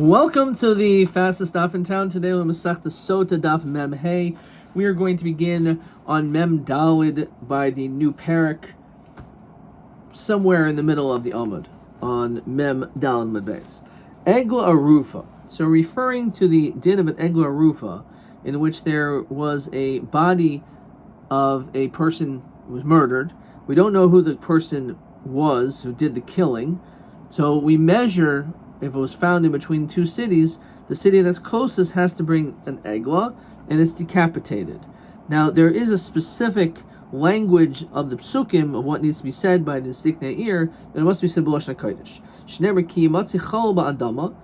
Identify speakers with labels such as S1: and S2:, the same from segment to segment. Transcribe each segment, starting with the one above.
S1: Welcome to the fastest daf in town. Today we're Masechta Sotah daf Mem Hey. We are going to begin on Mem Dalid by the new parak, somewhere in the middle of the Amud, on Mem Dalid Medbeis. Egla Arufa. So referring to the din of an Egla Arufa, in which there was a body of a person who was murdered. We don't know who the person was who did the killing, so we measure. If it was found in between two cities, the city that's closest has to bring an egla, and it's decapitated. Now, there is a specific language of the psukim of what needs to be said by the ziknei ear, and it must be said b'lashon hakodesh. Shneimar ki yimatzi chal ba'adama,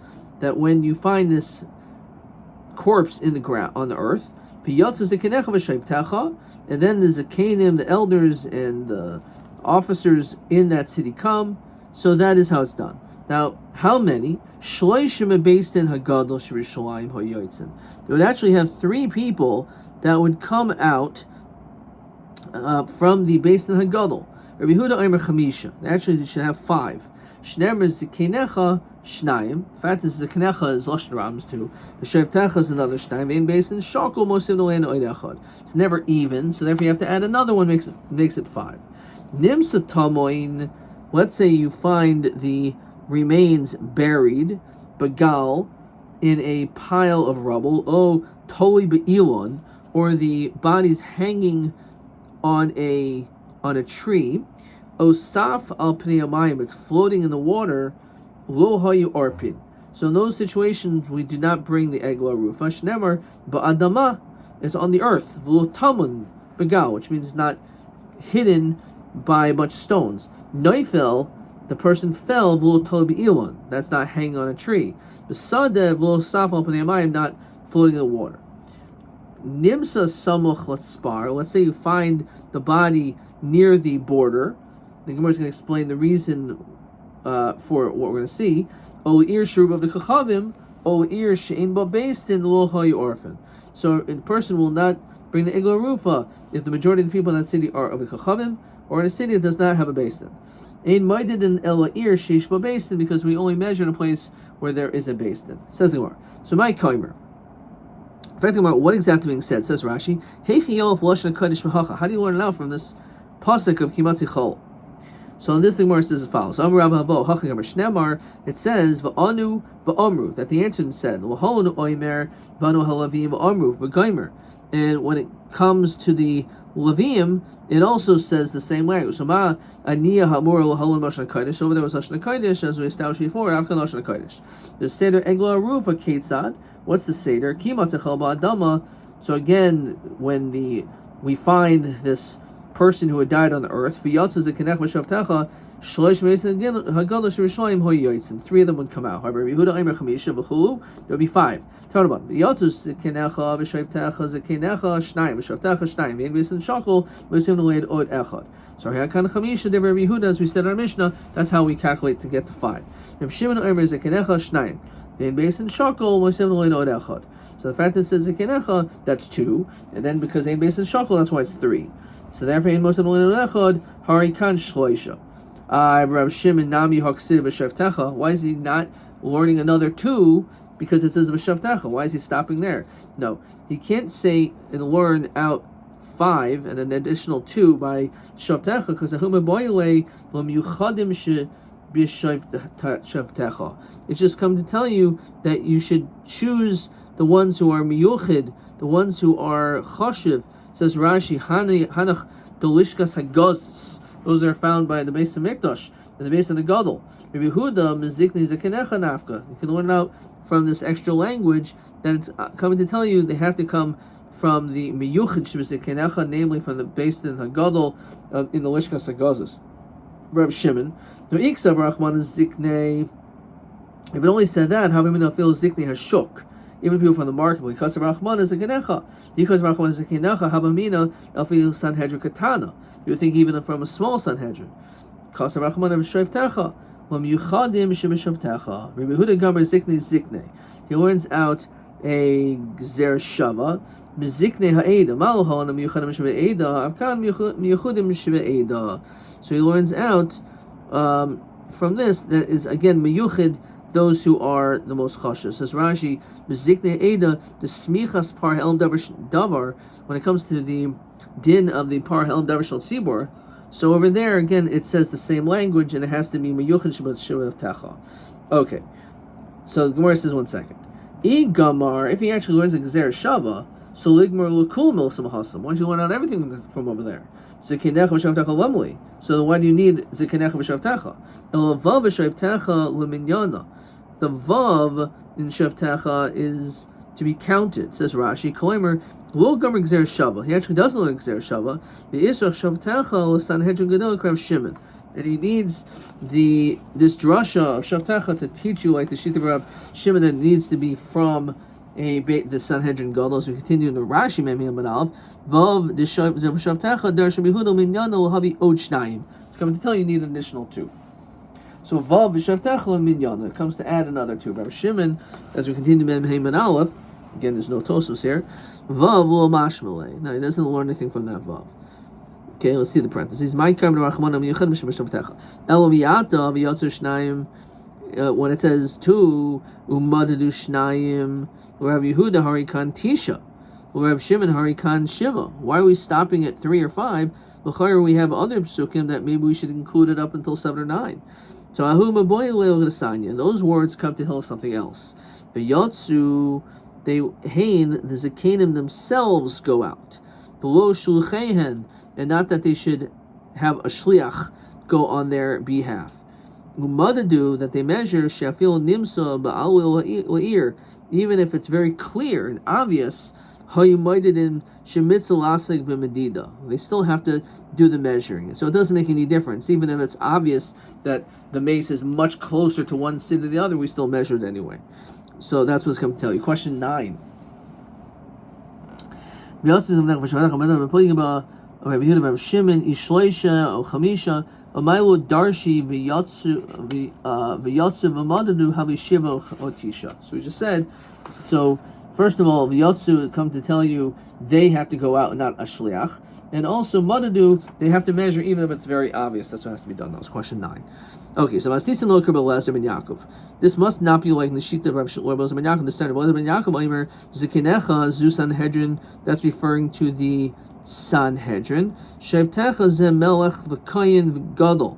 S1: that when you find this corpse in the ground on the earth, v'yatzu zikanecha v'shayvtecha, and then the zakanim, the elders, and the officers in that city come. So that is how it's done. Now, how many? Shloishim based in Hagadol Shirushalayim Hayotzim. They would actually have three people that would come out from the Beis Din Hagadol. Rabbi Huda Omer Chamisha. Actually, they should have five. Shnemer Zikenecha Shnayim. In fact, this Zikenecha is Lashon Rams too. The Shevtecha is another Shnayim. Ein Beis Din Shakel Mosiv Nolein Oid Echad. It's never even, so therefore you have to add another one. Makes it five. Nimsa Tamoin. Let's say you find the remains buried, bagal, in a pile of rubble, toli be'ilon, or the bodies hanging on a tree, saf al pnei hamayim, it's floating in the water, lo hayu arpin. So in those situations, we do not bring the egla rufa. Shnemar ba'adama is on the earth, v'lo tamun bagal, which means it's not hidden by a bunch of stones. Neifel, the person fell, v'lo tol be'ilon. That's not hanging on a tree. B'sadeh v'lo saf al pnei hamayim, not floating in the water. Nimsa samuch l'tzpar. Let's say you find the body near the border. The Gemara is going to explain the reason for what we're going to see. Ol ir shrub of the kachavim, ol ir she'in ba beis din lo hayu orphan. So a person will not bring the egla rufa if the majority of the people in that city are of the kachavim, or in a city that does not have a beis din. Ein moeded in ela ir sheish ba beis din, because we only measure in a place where there is a beis din. Says the Gemara. So my kaimer. In fact, what exactly being said? Says Rashi. Heichi yelef lashon hakodesh mehacha. How do you learn it out from this pasuk of kimatzi chol? So in this, the Gemara says as follows. Amar Rabbi Havo hachi gamar shnemar. It says va'anu va'amru, that the answer said l'holanu oimer v'anu halavim va'amru v'gaimer. And when it comes to the Levium, it also says the same language. So ma aniya hamur l'halon lashon hakodesh. Over there was lashon hakodesh, as we established before. Afkan lashon hakodesh. The seder egla rufa ketzad. What's the seder? Kimat echal ba'adama. So again, when we find this person who had died on the earth, v'yatzu zekenech v'shavtecha shloish meisin hagadol shirushalayim hoyotzim. Three of them would come out. However, Yehuda Eimer Chamisha v'chulu, there would be five. Talmud v'yatzu zekenecha v'shavtecha zekenecha shnayim v'shavtecha shnayim ein meisin shakel meisin leid od echad. So Hakan Chamisha de Rabbi Yehuda, as we said in our Mishnah, that's how we calculate to get to five. Rav Shimon Eimer zekenecha shnayim. In Beis Shakel, so the fact that it says Zekenecha, that's two, and then because in Beis Shakel, that's why it's three. So therefore, in Moshe Echad, Harikan Shloisha. Rav Shimon Nami Haksiv V'Shavtecha. Why is he not learning another two? Because it says V'Shavtecha. Why is he stopping there? No, he can't say and learn out five and an additional two by Shavtecha, because Ahuma Boyle Lam Yuchadim She. It's just come to tell you that you should choose the ones who are miyuchid, the ones who are chashiv. Says Rashi, hanach delishkas hagazis. Those are found by the Beis Hamikdash and the Beis Hagadol. Rabbi Yehuda mezikni zekenecha nafka. You can learn out from this extra language that it's coming to tell you they have to come from the miyuchid zekenecha, namely from the Beis Hagadol in the lishkas hagazis. Reb Shimon, no iksav Rahman is ziknei. If it only said that, how many feel ziknei has shook? Even people from the market, because Rahman is a kenecha. Because Rahman is a kenecha, habamina elfil sanhedrin katana. You would think even from a small sanhedrin. Because Rahman of shavtecha, lam yuchadim shebeshavtecha. Rabbi Yehuda Gamer ziknei. He learns out a gzer shava. Miziknei ha'eda malhon miyuchadim shbe'eda avkan miyuchadim shbe'eda. So he learns out from this that is again miyuchid those who are the most chashuv. Says Rashi, Mezikne Eda, the smichas par helm davar, when it comes to the din of the par helm davar shel tzibor. So over there, again, it says the same language, and it has to be meyuchin shabbat. Okay, so the Gemara says 1 second. Gamar, if he actually learns a Gezer Shava, so ligmar l'kul milsam hasam. Why don't you learn out everything from over there? Zekinecha v'shavtecha lamli. So why do you need zekinecha v'shavtecha? El vav v'shavtecha l'minyana. The vav in shavtecha is to be counted. Says Rashi, Koimer lo gamer Gezer Shava. He actually doesn't learn Gezer Shava. The israch shavtecha l'sanhedrin gadol krav Shimon. And he needs this drasha of Shavtecha to teach you, like the Shita Rav Shimon, that it needs to be from the Sanhedrin Gadol. So we continue in the Rashi Memi Amanav. Vav the Shavtecha Darsha Behuda Minyana Havi Od Shnayim. It's coming to tell you need an additional 2. So Vav Shavtecha Minyana. It comes to add another 2. Rav Shimon, as we continue Memi Aleph, again there's no Tosos here. Vav Lo Mashmale. Now he doesn't learn anything from that Vav. Okay, let's see the parentheses. When it says 2, umadadu shnayim, Rav Yehuda harikan tisha, Rav Shimon harikan shiva. Why are we stopping at 3 or 5? We have other psukim that maybe we should include it up until 7 or 9. So those words come to tell us something else. The Yotsu, the Zakanim themselves go out. Below shulchehen, and not that they should have a shliach go on their behalf. Umadadu, that they measure shafil nimsa ba'al la'ir, even if it's very clear and obvious. Hayumaydin shemitza lasig b'medida. They still have to do the measuring, so it doesn't make any difference. Even if it's obvious that the mace is much closer to one side than the other, we still measure it anyway. So that's what's coming to tell you. Question 9. Rabbi Yehuda, Rabbi Shimon, Ishleisha, or Chamisha, Amaylu Darshi, V'yotzu V'madadu, Havishiva, Otisha. So we just said, so first of all, V'yotzu come to tell you they have to go out and not a shliach. And also, Madadu, they have to measure even if it's very obvious. That's what has to be done. That was question 9. Okay, so Mastisin Lo Kerbel Lezer Ben Yaakov. This must not be like the Shita of Rabbi Lezer Ben Yaakov. The standard Lezer Ben Yaakov, Omer, Zekinecha, Zu Sanhedrin, that's referring to the Sanhedrin. Shavtecha ze melech v'koyin v'gadol.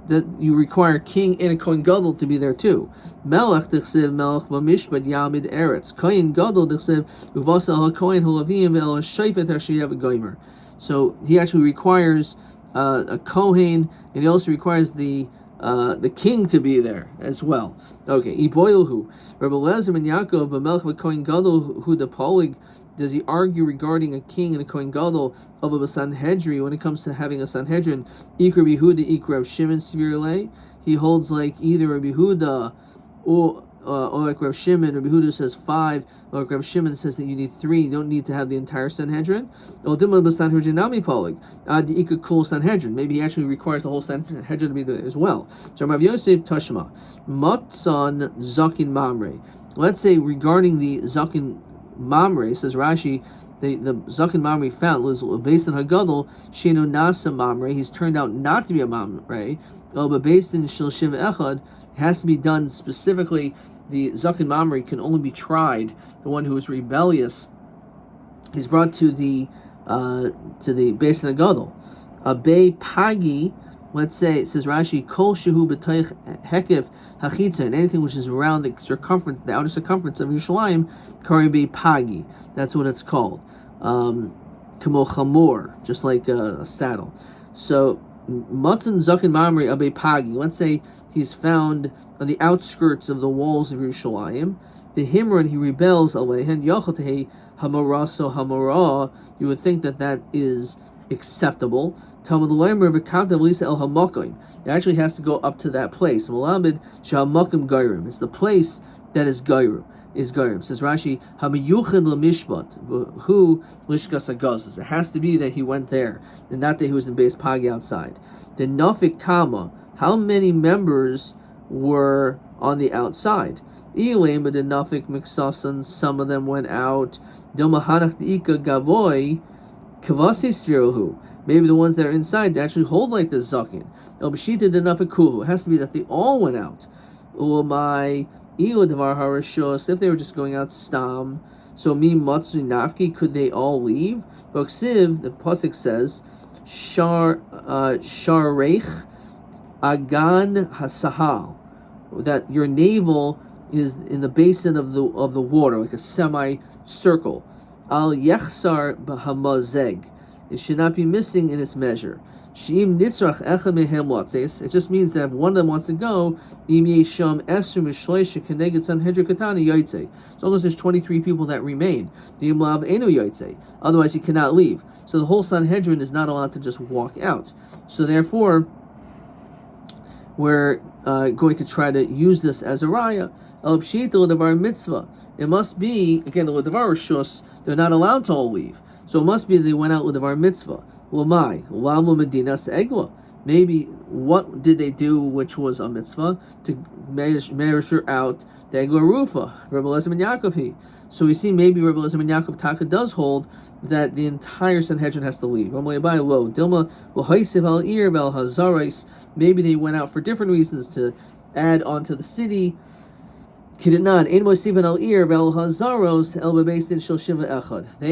S1: That you require a king and a kohen gadol to be there too. Melech d'chsev melech b'mishpat yamid eretz. Kohen gadol d'chsev uvasa ha'kohen ha'lavim ve'el ha'shayfet ha'shayav v'goymer. So he actually requires a kohen, and he also requires the king to be there as well. Okay, iboilhu. Rabbi Lezer ben Yaakov b'melech v'kohen gadol hu depolig. Does he argue regarding a king and a kohen gadol of a Sanhedrin when it comes to having a Sanhedrin? Ikra Yehuda, Ikra Rav Shimon Svirle. He holds like either Rabbi Yehuda or like Rav Shimon. Rabbi Yehuda says 5. Or like Rav Shimon says that you need 3. You don't need to have the entire Sanhedrin. Maybe he actually requires the whole Sanhedrin to be there as well. So Rav Yosef Tashma Matzan Zakin Mamre. Let's say regarding the Zakin Mamre, says Rashi, the Zakin Mamre found was based on Hagadol, Sheno Nasa Mamre, he's turned out not to be a Mamre, but based in Shil Shiv Echad, has to be done specifically. The Zakin Mamre can only be tried, the one who is rebellious, he's brought to the based on Hagadol. Abe Pagi, let's say, it says Rashi, Kol Shehu B'Toich Hekef Hachitza, and anything which is around the circumference, the outer circumference of Yerushalayim, Karibe Pagi. That's what it's called. Kamo Chamor, just like a saddle. So, Matzan Zakin Mamre Abe Pagi. Let's say he's found on the outskirts of the walls of Yerushalayim. The Himron, he rebels, Alehen Yachotehe Hamaraso Hamara. You would think that is acceptable. Talmud Leimer v'kanta v'lisa el hamakim. It actually has to go up to that place. Malamed shehamakim gairim. It's the place that is gairim. Says Rashi, hamayuchad l'mishpat who lishkas agazos. It has to be that he went there, and not that he was in base pagi outside. The nafik kama. How many members were on the outside? Ilim the nafik miksasan. Some of them went out. Domahanach deika gavoy kavasi svirohu. Maybe the ones that are inside actually hold like the zakin. El b'shita denafikuhu. It has to be that they all went out. Ulamai ila devar harashos. If they were just going out stam, so mi matsu nafki, could they all leave? Boksiv, the pasuk says, Shareich Agan Hasahal, that your navel is in the basin of the water, like a semicircle. Al Yechsar Bahamazeg, it should not be missing in its measure. Sheim Nitzrach Echad Mehem Latzes, it just means that if one of them wants to go, Im Yesham Esrim Shleisha Keneged Sanhedrin Katani Yaitse. As long as there's 23 people that remain, the Imlav Enu Yaitse. Otherwise, he cannot leave. So the whole Sanhedrin is not allowed to just walk out. So therefore, we're going to try to use this as a raya. El Pshita L'Davar Mitzvah. It must be, again, the L'Davar Shus, they're not allowed to all leave. So it must be they went out L'Davar Mitzvah. L'mai, L'Avlu Medinas Egla. Maybe, what did they do which was a mitzvah? To measure out the Egla Rufa, Rabbi Elazar ben Yaakov. So we see maybe Rabbi Elazar ben Yaakov Taka does hold that the entire Sanhedrin has to leave. Maybe they went out for different reasons to add on to the city. They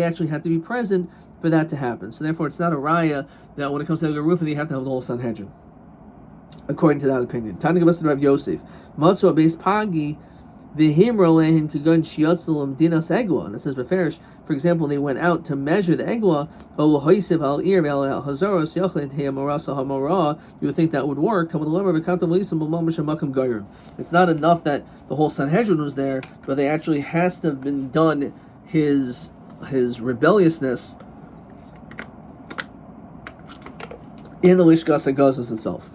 S1: actually have to be present for that to happen. So therefore, it's not a raya that when it comes to the roof, you have to have the whole Sanhedrin. According to that opinion, Tani Gavas Rav Yosef, Matsu Abeis Pagi, V'himro lehin kagon shiotzelum dinas egla. And it says beferish, for example, they went out to measure the egla. You would think that would work. It's not enough that the whole Sanhedrin was there, but they actually has to have been done his rebelliousness in the Lishkas HaGazos itself.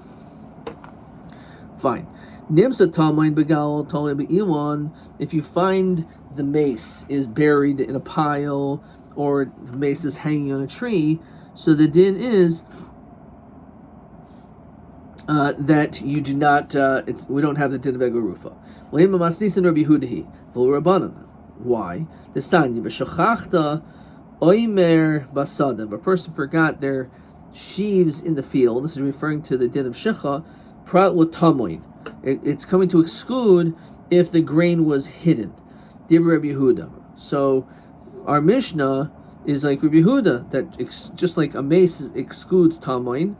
S1: Fine. Nimsa Tamain Begal Tole Be'iwan, if you find the mace is buried in a pile or the mace is hanging on a tree, so the din is that you do not, we don't have the din of Egarufa. Lema Masnisan Rabbi Hudahi, V'lo Rabbanan. Why? The Sanya V'shachachta Oimer Basada. If a person forgot their sheaves in the field, this is referring to the din of Shecha, Prat L'tamoin. It's coming to exclude if the grain was hidden. Div Rabbi Yehuda. So our Mishnah is like Rabbi Yehuda, that just like a mace excludes tamoin,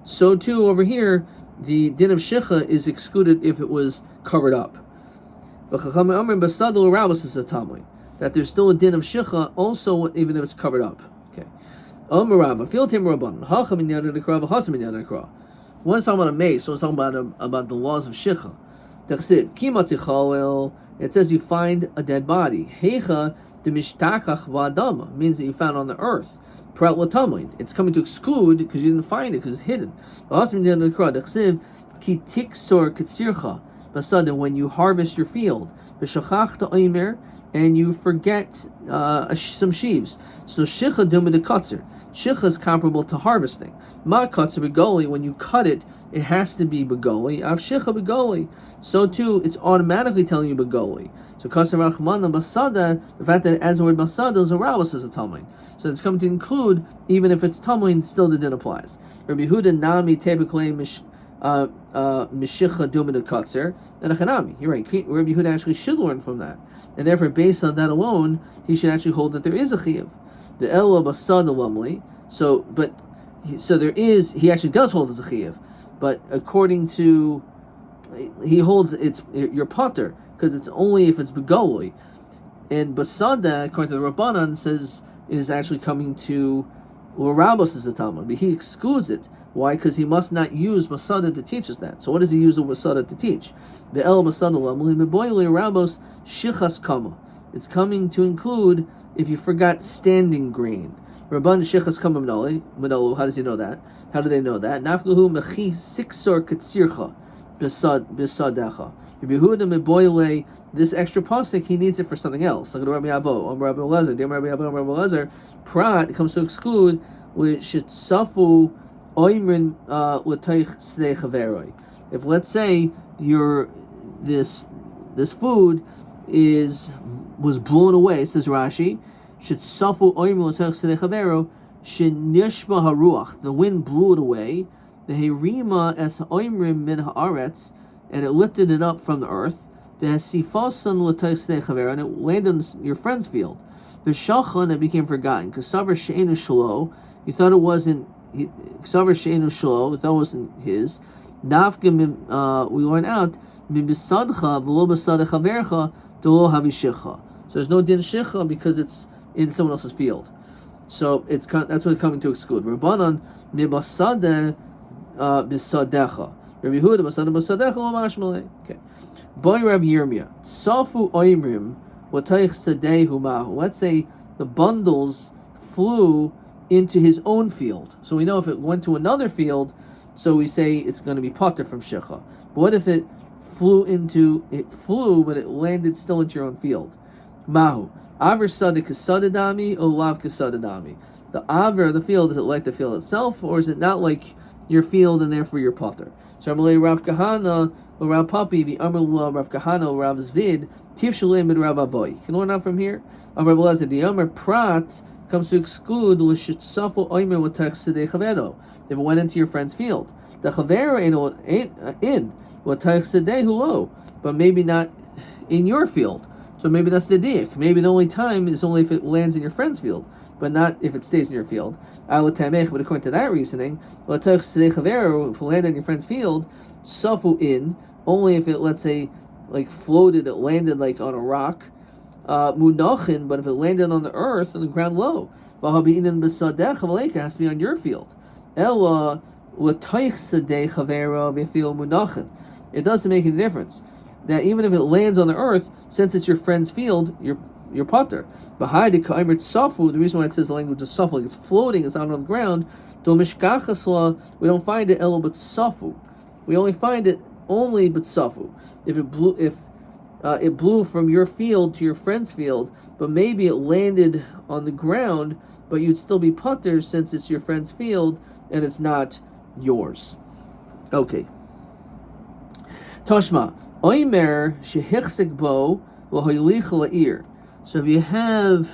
S1: so too over here the din of shecha is excluded if it was covered up. That there's still a din of shecha also even if it's covered up. Okay. One's talking about a mace, one's talking about the laws of shicha. It says you find a dead body. Hecha demishtachach v'adama means that you found on the earth. It's coming to exclude because you didn't find it because it's hidden. When you harvest your field, and you forget some sheaves. So shicha duma de katzer. Shicha is comparable to harvesting. Ma katzer begoli, when you cut it, it has to be begoli. Av shicha begoli. So too, it's automatically telling you begoli. So katzer rachmana basada, the fact that it adds the word basada is a ravas as a talmud. So it's coming to include, even if it's talmud, still the din applies. Rabbi Huda nami tebeklei mishicha duma de katzer and a chanami. You're right. Rabbi Huda actually should learn from that. And therefore, based on that alone, he should actually hold that there is a chiyuv. The ela basad lamli. So there is. He actually does hold as a chiyuv, but according to, he holds your potter because it's only if it's begoli. And basada, according to the Rabbanan, says is actually coming to Rabos as a Talmud, but he excludes it. Why? Because he must not use Masada to teach us that. So what does he use the Masada to teach? The El Masada Lamli Meboyle Rabos Shichas Kama. It's coming to include if you forgot standing grain. Rabban Shichas Kama Medalu. How does he know that? How do they know that? Nafluhu Mechi Siksor Katsircha Bisadecha. Yehuda Meboyle. This extra pasuk, he needs it for something else. Like Rabbi Avo, Rabbi Elazar, Rabbi Avo, Rabbi Elazar. Prat comes to exclude with Shitzafu. If let's say this food was blown away, says Rashi, the wind blew it away. The herima es oimrim min haaretz, and it lifted it up from the earth. And it landed in your friend's field. The shachan, it became forgotten. Kasavar she'enu shelo, he thought it wasn't. Kasavar she'enu shelo, he thought it wasn't his. Nafka, we learn out mibisadcha v'lo b'sadach havercha delo havishicha. So there's no din shicha because it's in someone else's field. So that's what it's coming to exclude. Rabbanan mibasade bisadecha. Rabbi Yehuda basade bisadecha lo mashmalei. Okay. Boy Rabbi Yirmiyah safu oimrim wataych sadehu mahu. Let's say the bundles flew into his own field. So we know if it went to another field, so we say it's going to be potter from shecha. But what if it flew, but it landed still into your own field? Mahu. Aver sada kasadadami or lav kasadadami. The aver, the field, is it like the field itself, or is it not like your field and therefore your potter? So Amalei Rav Kahana or Rav Papi, the Amr Rav Kahana or Rav Zvid, Tiv Shalim and Rav Avoy. Can you learn out from here? Amr Blazer, the Amr Prat comes to exclude l'shitzafu oimer v'tech sedei chavero. If it went into your friend's field, the chavero ain't in v'tech sedei hulo, but maybe not in your field. So maybe that's the diak. Maybe the only time is only if it lands in your friend's field, but not if it stays in your field. But according to that reasoning, if it landed in your friend's field, safu in, only if it, let's say, like floated, it landed like on a rock, munachin, but if it landed on the earth, on the ground low, it has to be on your field. It doesn't make any difference. That even if it lands on the earth, since it's your friend's field, you're potter. Behind the kaimer tsafu, the reason why it says the language of safu, like it's floating, it's not on the ground. We don't find it elo but safu. We only find it only but safu. If it blew from your field to your friend's field, but maybe it landed on the ground, but you'd still be potter since it's your friend's field and it's not yours. Okay. Tashma. Oimer shehichsik bo l'hoylich la'ir. So if you have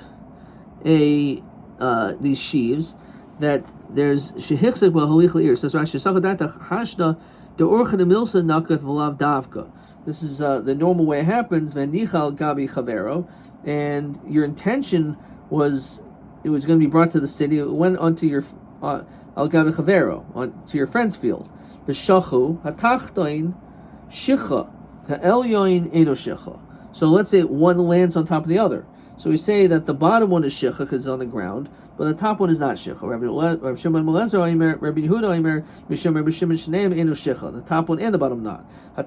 S1: these sheaves that there's shehichsik bo l'hoylich la'ir. Says Rashi Sotah hashda de'orcha demilsa nakat v'lav davka. This is the normal way it happens. V'nichal gabi chavero, and your intention was it was going to be brought to the city. It went onto your al gabi chavero, to your friend's field. V'shachu hatachtoin shicha. So let's say one lands on top of the other. So we say that the bottom one is shicha because it's on the ground, but the top one is not shicha. Rabbi Shimon Melezer Oimer, Rabbi Yehuda Oimer, Rabbi Shimon Shneim eno shicha. The top one and the bottom not. The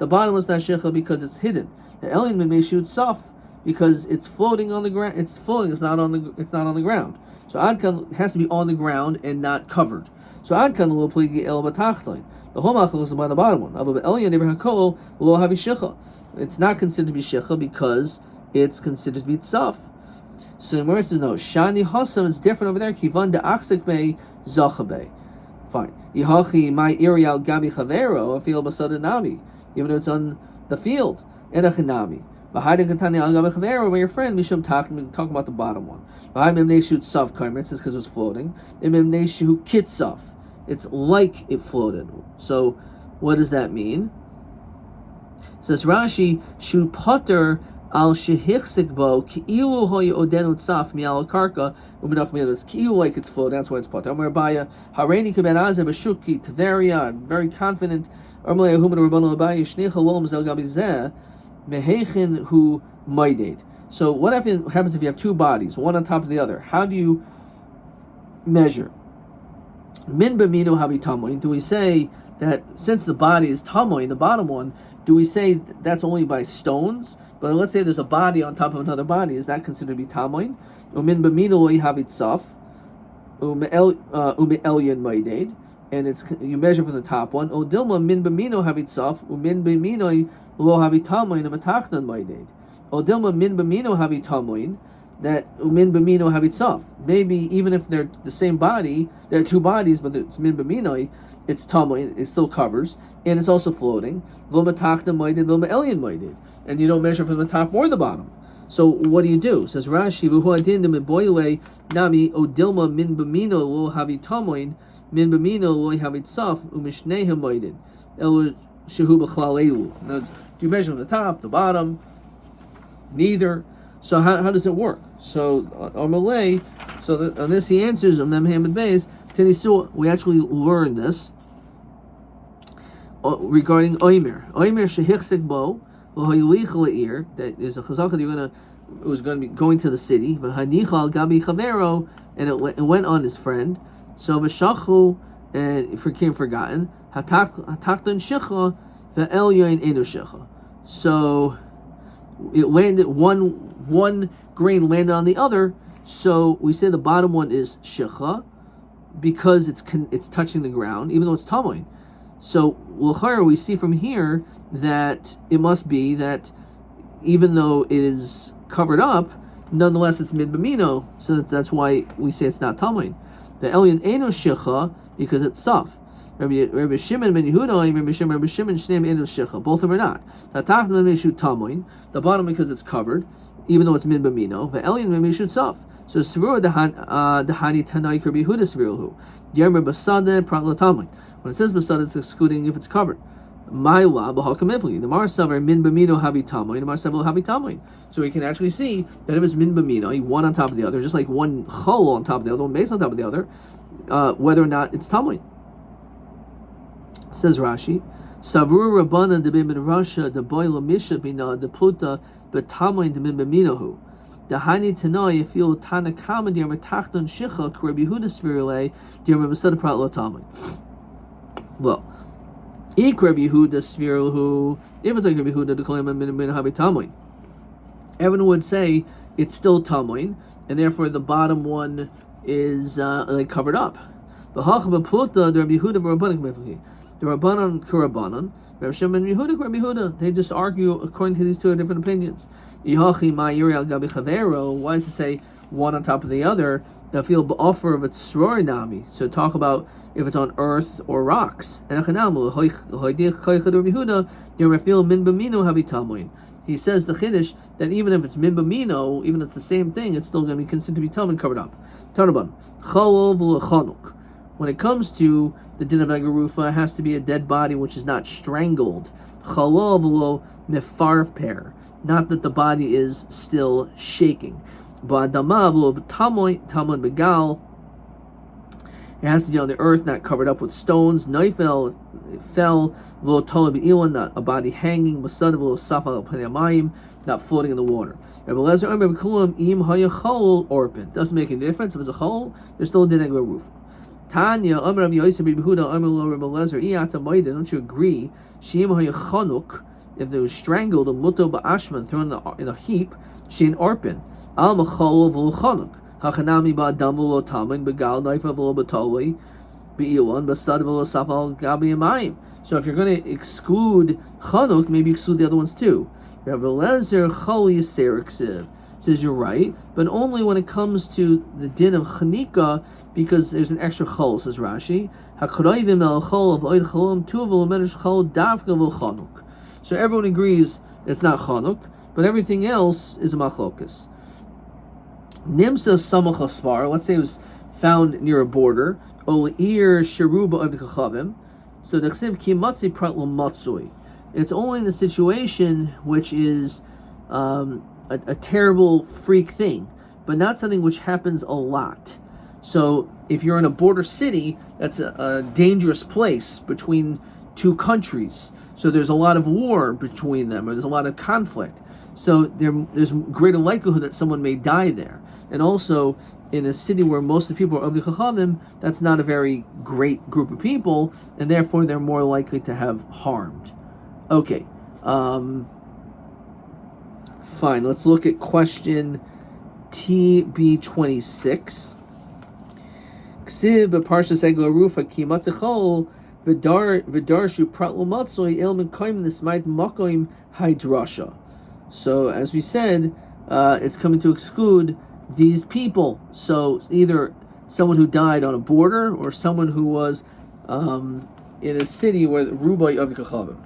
S1: bottom one's not shicha because it's hidden. The elyon memeshu saf because it's floating on the ground. It's floating. It's not on the ground. So adkan has to be on the ground and not covered. So adkan lo pligi el batachtoin. The whole machal is by the bottom one. It's not considered to be shecha because it's considered to be tzaf. So the Gemara says no. Shani hasam is different over there. Kivan de achzik bei zachabei. Fine. Yihachi my irial gabi chavero afil basadanami. Even though it's on the field. Edachinami. Behind katani al gabi chavero by your friend mishum talking about the bottom one. Behind memneshu tzaf kaimer. It says because it was floating. Memneshu kitzaf. It's like it floated. So, what does that mean? It says Rashi, "Shu potter al shehichsik bo ki'ilu hoy odenu tzaf mi'al karka u'minach mi'al." It's ki'ilu like it's floating. That's why it's potter. Amar Rabbi, hareini keben azeh b'shuki tveria. I'm very confident. Amar Yehuda Rabbanon Rabbi shnicha lom zel gabizeh mehechin hu maided. So, what happens if you have two bodies, one on top of the other? How do you measure? Min b'minu habitamoin. Do we say that since the body is tamoin, the bottom one, do we say that's only by stones? But let's say there's a body on top of another body. Is that considered to be tamoin? Umin b'minu lo yihavitzaf ume'elyon maided, and it's you measure from the top one. Odilma min b'minu havitzaf umin b'minu lo havitamoin u'metachnan maided. Odilma min b'minu havitamoin. That umin b'mino havitzaf. Maybe even if they're the same body, there are two bodies, but it's min b'minoi, it's tamoin, it still covers, and it's also floating. V'matachna moided, v'ma'elyon moided. And you don't measure from the top or the bottom. So what do you do? Says Rashi, v'hu adin de boile nami odilma min b'mino lo havitamoin, min b'mino lo havitzaf, u'mishnehem moided. elu shehu b'chlal elu. Do you measure from the top, the bottom? Neither. So how does it work? So on Malay, on this he answers on Mem Hamid Beis. Tenisu, we actually learned this regarding Oimer. Oimer shehichsek bo v'hoylich le'ir. That is a chazaka that it was going to be going to the city. V'hanichal gabi chavero, and it went on his friend. So v'shachu, and it became forgotten. Hatachton shecha ve'elyoin enu shecha. So it landed one grain landed on the other. So we say the bottom one is shecha because it's touching the ground, even though it's tamoin. So l'chayr, we see from here that it must be that even though it is covered up, nonetheless it's mid b'mino. So that's why we say it's not tamoin. The elyon eno shecha because it's saf. Rabbi Shimon ben Yehuda, Rabbi Shimon shneim eno shecha. Both of them are not. Tatachna meshu tamoin. The bottom because it's covered, even though it's mid b'mino. The elyon meshu saf. So Svirah dehani tanaik Rabbi Yehuda Svirah Yermer basada prat tamoin. When it says basada, it's excluding if it's covered. Ma'ila b'hakam evli. The marsavar min b'mino havi tamoin. The marsavar havi tamoin. So we can actually see that if it's min b'mino, one on top of the other, just like one chol on top of the other, one base on top of the other, whether or not it's tamoin. Says Rashi, Savur Rabbana de Bim Rasha de Boila Misha Bina de Pluta Betamoin de Mimbaminahu. The Hani Tanoi feel Tanakama dear Matachton Shicha Karabi Huda Svirale dear Masada Pratla Tamoin. Well, Rabbi Yehuda Sviralhu, if it's like Rabbi Yehuda the Kalema Min Habi Tamoin. Everyone would say it's still Tamoin, and therefore the bottom one is covered up. The Hachba Pluta the Rabbi Yehuda Rabbanik Mifli. The Rabbanon Kurabanon, Rabbi Shimon Yehuda, Rabbi Yehuda. They just argue according to these two different opinions. Ihachi Ma'iri al Gabi Chavero. Why does it say one on top of the other? Now feel offer of its sorori nami. So talk about if it's on earth or rocks. And Achanamu Hoydich Koychad Rabbi Yehuda. Yermafil Min B'mino Havi Tamoin. He says the Chiddush that even if it's Min B'mino, even if it's the same thing, it's still going to be considered to be Tamoin covered up. Tanaban Chalov L'Chanuk. When it comes to the din of Egarufa, it has to be a dead body which is not strangled. Chalav lo mefarper, not that the body is still shaking. Ba'adamav lo tamoin begal, it has to be on the earth, not covered up with stones. Neifel fell lo tola be'ilan, not a body hanging. Basadav lo safal p'nemayim, not floating in the water. Rabbi Lezer Rabbi Kulam im hayachol orpin. Doesn't make any difference if it's a hole. There's still a din of Egarufa. Tanya, Amar Rabbi Yosef Rabbi Yehuda, Amar Rabbi Lezer, Iyata Maida. Don't you agree? Sheim hayachanuk, if they were strangled, a muto ba'ashman, thrown in a heap, shein orpin. Al machol v'lchanuk. Hachanami ba'adamu lo tamin begal naifa v'lo batoli be'ilan basad v'lo safal gabi amayim. So if you're going to exclude chanuk, maybe exclude the other ones too. Rabbi Lezer chol yiser ksiv. Says you're right, but only when it comes to the din of chanika, because there's an extra chol, says Rashi. Hakrayvim el chol of oid cholom tu v'lemenish chol davka v'chanuk. So everyone agrees it's not chanuk, but everything else is a machlokas. Nimsa samach aspar. Let's say it was found near a border. Oleir sheruba of the kachavim. So the chsiv kimatzi prat l'matzui. It's only in the situation which is a terrible freak thing, but not something which happens a lot. So if you're in a border city, that's a dangerous place between two countries. So there's a lot of war between them, or there's a lot of conflict. So there's greater likelihood that someone may die there. And also, in a city where most of the people are Avdi Chachamim, that's not a very great group of people, and therefore they're more likely to have harmed. Okay. Fine, let's look at question TB26. Ksiv b'parshas Egla Rufa ki matzechol v'darshu prat l'matzoi el mekayim nismait makoim hydrasha. So, as we said, it's coming to exclude these people. So, either someone who died on a border or someone who was in a city where Rubai of Kachavim.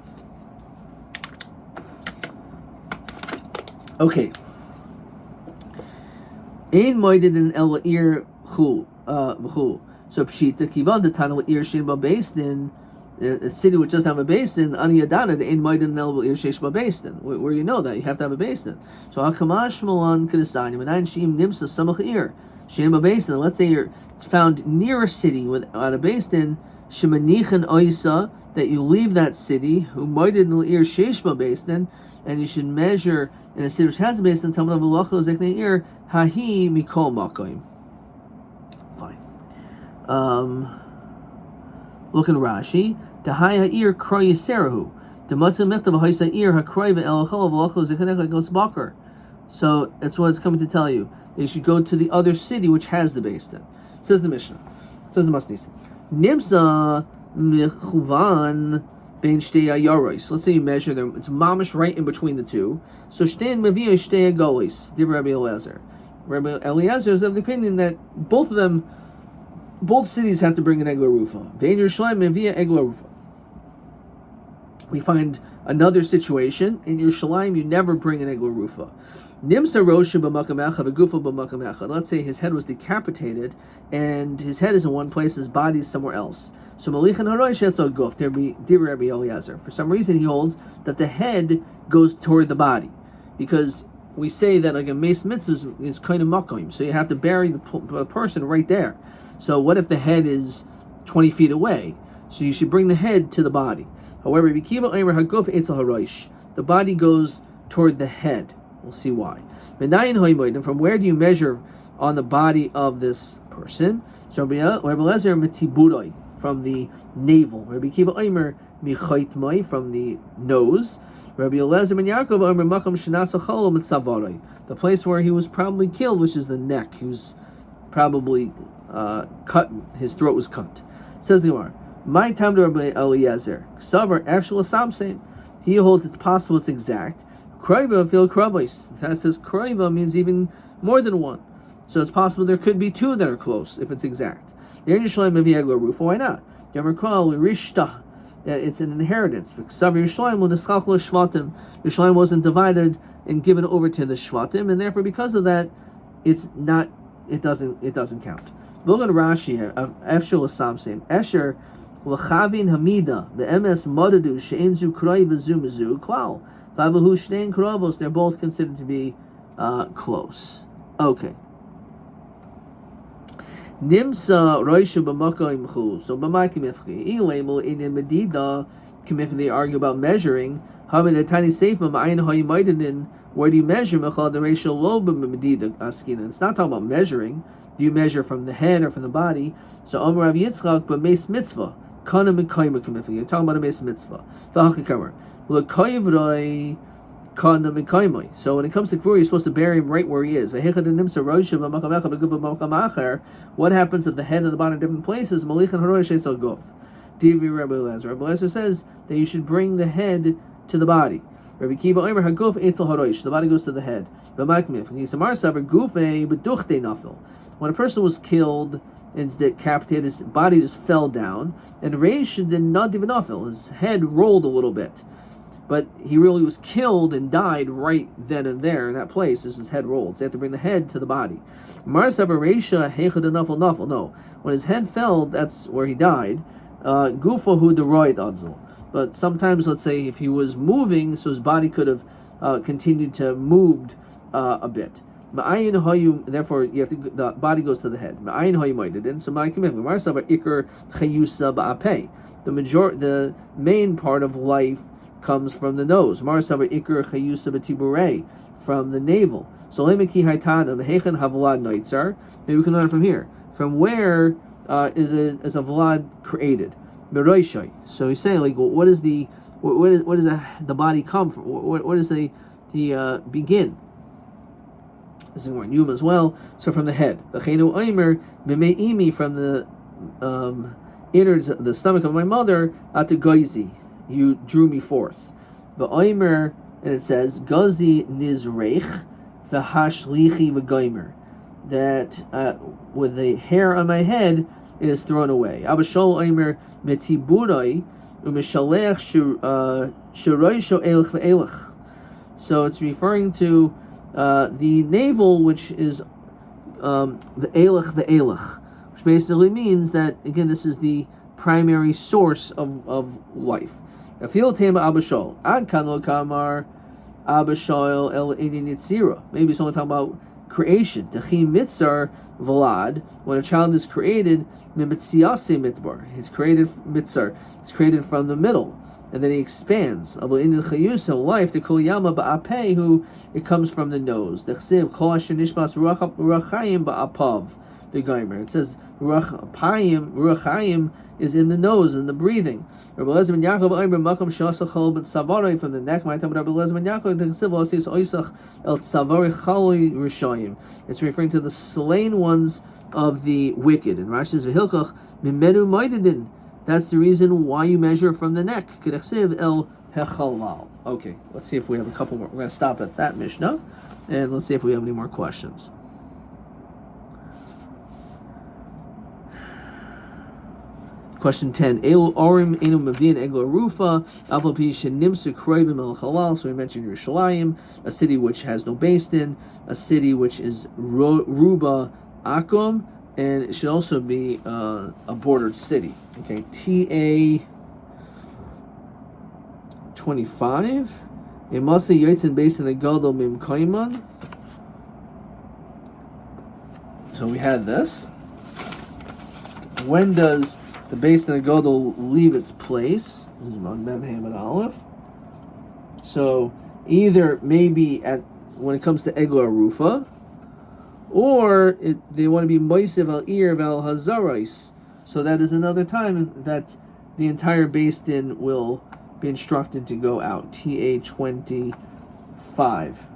S1: Okay. Ein moeded in el ir chul. So pshita kivan the tanel ir shin ba based in a city which doesn't have a basin, ani yadana the ein maidan elbel ir sheish ba basin. Where you know that you have to have a basin. So hakamash malan kedasani menayin sheim nimsa samach ir sheim ba basin. Let's say you're found near a city without a basin, shemanichan oisa, that you leave that city, who maidan ir sheish ba basin, and you should measure in a city which has a basin. Talmud avulacha zeknei ir hahi mikol makoim. Fine. Look in Rashi. The high ear kroy yiserahu. The matzah mechtav ha'isa ear hakroy ve'elachol v'lochos zekanech goes bakar. So that's what it's coming to tell you. You should go to the other city which has the basin. Says the Mishnah. Says the Masnis. Nimsa mechuvan ben shtei ayaros. Let's say you measure them. It's mamish right in between the two. So shtein mevia shtei agolis. Div Rabbi Eliezer. Rabbi Eliezer is of the opinion that both cities have to bring an egla rufa. Vein Yerushalayim and via egla rufa. We find another situation in Yerushalayim. You never bring an egla rufa. Nimsa rosha b'makam echad v'gufa b'makam echad. Let's say his head was decapitated, and his head is in one place, his body is somewhere else. So malichan harosh etzo guf. There be Div Rabbi Eliezer. For some reason, he holds that the head goes toward the body, because we say that like a mace mitzvah is kind of makom, so you have to bury the person right there. So what if the head is 20 feet away? So you should bring the head to the body. However, the body goes toward the head. We'll see why. And from where do you measure on the body of this person? So from the navel. From the nose. The place where he was probably killed, which is the neck. He was probably cut, his throat was cut. Says the Gemara, my time to Rabbi Eliezer, Ksavar Efshel Samsein. He holds it's possible, it's exact. Kroiva fil krabos. That says kroiva means even more than one. So it's possible there could be two that are close if it's exact. Why not? It's an inheritance. Yerushalayim wasn't divided and given over to the Shvatim, and therefore because of that, it doesn't count. Look at Rashi here of Efshel Samsein. Esher l'chavin hamida the ms modadu she'enzu kroy v'zu mizu klal v'avahu shtein krobos. They're both considered to be close. Okay. Nimsa roisha b'makom chu. So b'makom ifchi ilemul inin medida comif. They argue about measuring. Having a tiny sefer ma'ayin hayimaydin. Where do you measure? Mechal the ratio lo b'medida askina. It's not talking about measuring. Do you measure from the head or from the body? So Omer Rav Yitzchak, but meis mitzvah. Kana mekayma kamifa. You're talking about a meis mitzvah. V'hachikamer. L'kayvroi kana mekayma. So when it comes to Kfur, you're supposed to bury him right where he is. What happens if the head and the body are in different places? Malichan harosh etzel guf. Divi Rabbi Eliezer. Rabbi Eliezer says that you should bring the head to the body. Rabbi Kiva Omer haguf etzel harosh. The body goes to the head. V'makmif. Nisamar saver gufe beduchte nafil. When a person was killed and decapitated, his body just fell down, and Reish did not even nafil. His head rolled a little bit, but he really was killed and died right then and there in that place as his head rolled. So they have to bring the head to the body. No, when his head fell, that's where he died. Gufahu deroid adzl. But sometimes, let's say, if he was moving, so his body could have continued to move a bit. Therefore, the body goes to the head. The main part of life comes from the nose. From the navel. So maybe we can learn from here. From where is a vlad created? So he's saying, like, what does the body come from? What does the begin? This is more in Yuma as well. So from the head. From the innards, the stomach of my mother, ata goizi, you drew me forth. And it says, Gozi nizreich v'hashlichi v'goimer, that with the hair on my head, it is thrown away. Abashol oimer metiburai u'mishalech shiroisho elch v'elech. So it's referring to the navel, which is the elech, which basically means that, again, this is the primary source of life. Maybe it's only talking about creation. When a child is created, he's created mitzar. He's created from the middle, and then he expands. Life, who it comes from the nose. It says ruach hayim is in the nose, in the breathing. Rabbi Eliezer ben Yaakov from the neck. It's referring to the slain ones of the wicked. And Rashi says v'hilkach mimedu moededin. That's the reason why you measure from the neck. El hechalal. Okay, let's see if we have a couple more. We're going to stop at that Mishnah, and let's see if we have any more questions. Question 10. Elu orim enu mavin egla rufa alpha pi shenimsu kroivim el halal. So we mentioned Yerushalayim, a city which has no basin, a city which is ruba akum, and it should also be a bordered city. Okay, TA 25. Imasa yotzin basin agadol mim kaiman. So we had this. When does the basin agadol leave its place? This is on Mem Hamad Aleph. So either maybe when it comes to Egla Rufa, or they want to be Moisev al Ir val Hazarais. So that is another time that the entire basin will be instructed to go out. TA 25.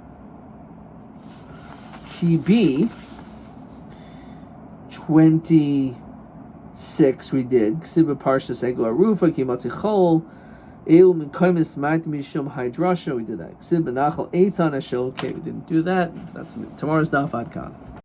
S1: TB 26 we did. Ksiba Parshas Egla Rufa Kimatzi Chol El Min Kaimis Mait Mishum Hydrasha. We did that. Ksiba Nachal Eitan Ashel. Okay, we didn't do that. That's tomorrow's Daf Ad Kan.